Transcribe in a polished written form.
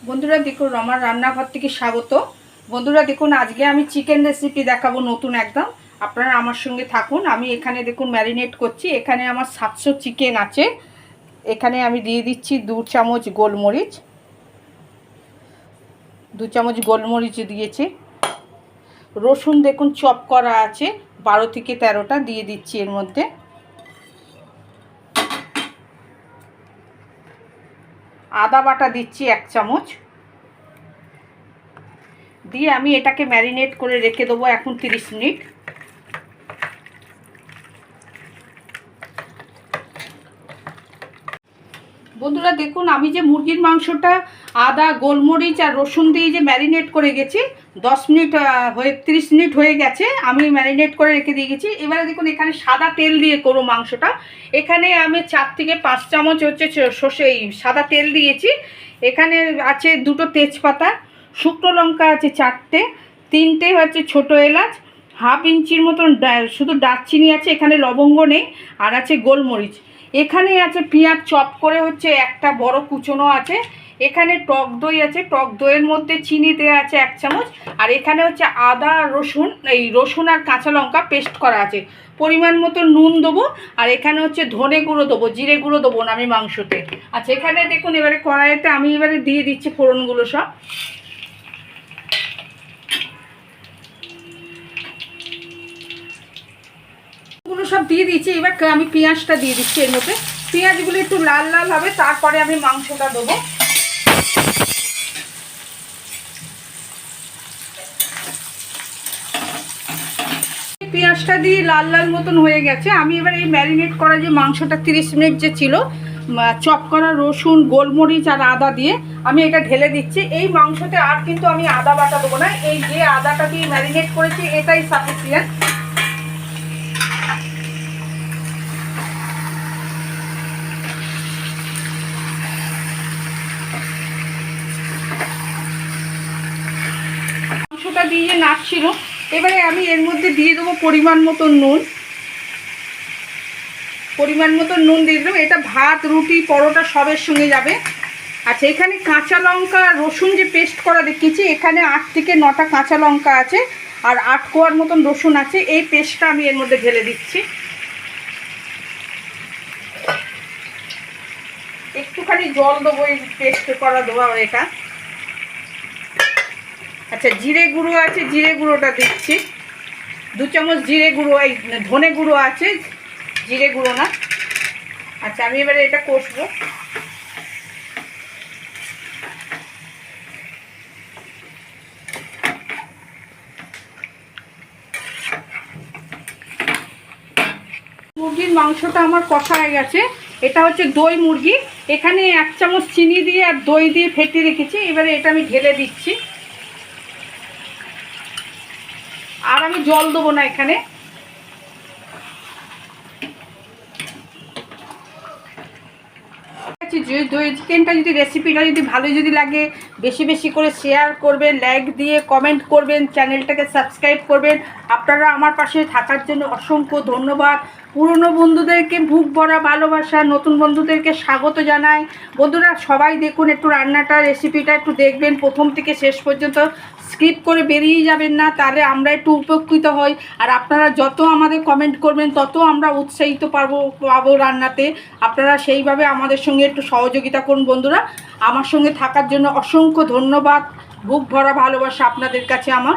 বন্ধুরা দেখুন আমার রান্নাঘর থেকে স্বাগত। বন্ধুরা দেখুন আজকে আমি চিকেন রেসিপি দেখাবো নতুন একদম। আপনারা আমার সঙ্গে থাকুন। আমি এখানে দেখুন ম্যারিনেট করছি। এখানে আমার 700 চিকেন আছে। এখানে আমি দিয়ে দিচ্ছি 2 চামচ গোলমরিচ, 2 চামচ গোলমরিচ দিয়েছি। রসুন দেখুন চপ করা আছে 12 থেকে 13টা দিয়ে দিচ্ছি এর মধ্যে। আদা বাটা দিচ্ছি 1 চামচ দিয়ে আমি এটাকে ম্যারিনেট করে রেখে দেবো এখন 30 মিনিট। বন্ধুরা দেখুন আমি যে মুরগির মাংসটা আদা গোলমরিচ আর রসুন দিয়ে যে ম্যারিনেট করে গেছি 10 মিনিট 30 মিনিট হয়ে গেছে, আমি ম্যারিনেট করে রেখে দিয়ে গেছি। এবারে দেখুন এখানে সাদা তেল দিয়ে করো মাংসটা। এখানে আমি 4 থেকে 5 চামচ হচ্ছে সাদা তেল দিয়েছি। এখানে আছে 2টো তেজপাতা, শুকনো লঙ্কা আছে 4টে, 3টে হচ্ছে ছোটো এলাচ, হাফ ইঞ্চির মতন শুধু দারচিনি আছে, এখানে লবঙ্গ নেই, আর আছে গোলমরিচ। এখানে আছে পেঁয়াজ চপ করে হচ্ছে একটা বড় কুচনো আছে। এখানে টক দই আছে, টক দইয়ের মধ্যে চিনি দেওয়া আছে 1 চামচ। আর এখানে হচ্ছে আদা রসুন, এই রসুন আর কাঁচা লঙ্কা পেস্ট করা আছে। পরিমাণ মতো নুন দেবো। আর এখানে হচ্ছে ধনে গুঁড়ো দেবো, জিরে গুঁড়ো দেবো না আমি মাংসতে। আচ্ছা এখানে দেখুন এবারে কড়াইতে আমি এবারে দিয়ে দিচ্ছি ফোড়নগুলো সব। সব দিয়ে দিচ্ছি। এবার আমি পেঁয়াজটা দিয়ে দিচ্ছি এর মধ্যে। পেঁয়াজগুলো একটু লাল লাল হবে, তারপরে আমি মাংসটা দেবো। পেঁয়াজটা দিয়ে লাল লাল মতন হয়ে গেছে। আমি এবার এই ম্যারিনেট করা যে মাংসটা 30 মিনিট যে ছিল চপ করা রসুন গোলমরিচ আর আদা দিয়ে আমি এটা ঢেলে দিচ্ছি। এই মাংসতে আর কিন্তু আমি আদা বাটা দেবো না, এই যে আদাটা দিয়ে ম্যারিনেট করেছি এটাই সাফিসিয়েন্ট। মাংসটা দিয়ে নাড়ছিল, এবারে আমি এর মধ্যে দিয়ে দেবো পরিমাণ মতো নুন। পরিমাণ মতো নুন দিয়ে দেবো। এটা ভাত রুটি পরোটা সবের সঙ্গে যাবে। আচ্ছা এখানে কাঁচা লঙ্কা রসুন যে পেস্ট করা দেখিয়েছি, এখানে 8 থেকে 9টা কাঁচা লঙ্কা আছে আর 8 কোয়ার মতন রসুন আছে। এই পেস্টটা আমি এর মধ্যে ঢেলে দিচ্ছি। একটুখানি জল দেবো এই পেস্ট করা দেবো এটা। আচ্ছা জিরে গুঁড়ো আছে, জিরে গুঁড়োটা দিচ্ছি 2 চামচ জিরে গুঁড়ো। এই ধনে গুঁড়ো আছে, জিরে গুঁড়ো না। আচ্ছা আমি এবারে এটা কষবো। মুরগির মাংসটা আমার কষা হয়ে গেছে। এটা হচ্ছে দই মুরগি। এখানে 1 চামচ চিনি দিয়ে আর দই দিয়ে ফেটিয়ে রেখেছি। এবারে এটা আমি ঢেলে দিচ্ছি। আর আমি জল দেবো না এখানে। দই চিকেনটা যদি রেসিপিটা যদি ভালো যদি লাগে বেশি বেশি করে শেয়ার করবেন, লাইক দিয়ে কমেন্ট করবেন, চ্যানেলটাকে সাবস্ক্রাইব করবেন। আপনারা আমার পাশে থাকার জন্য অসংখ্য ধন্যবাদ। পুরনো বন্ধুদেরকে বুক ভরা ভালোবাসা, নতুন বন্ধুদেরকে স্বাগত জানাই। বন্ধুরা সবাই দেখুন একটু রান্নাটা রেসিপিটা একটু দেখবেন প্রথম থেকে শেষ পর্যন্ত, স্কিপ করে বেরিয়ে যাবেন না, তাহলে আমরা একটু উপকৃত হই। আর আপনারা যত আমাদের কমেন্ট করবেন তত আমরা উৎসাহিত পাবো রান্নাতে। আপনারা সেইভাবে আমাদের সঙ্গে একটু সহযোগিতা করুন। বন্ধুরা আমার সঙ্গে থাকার জন্য অসংখ্য ধন্যবাদ। বুক ভরা ভালোবাসা আপনাদের কাছে আমার।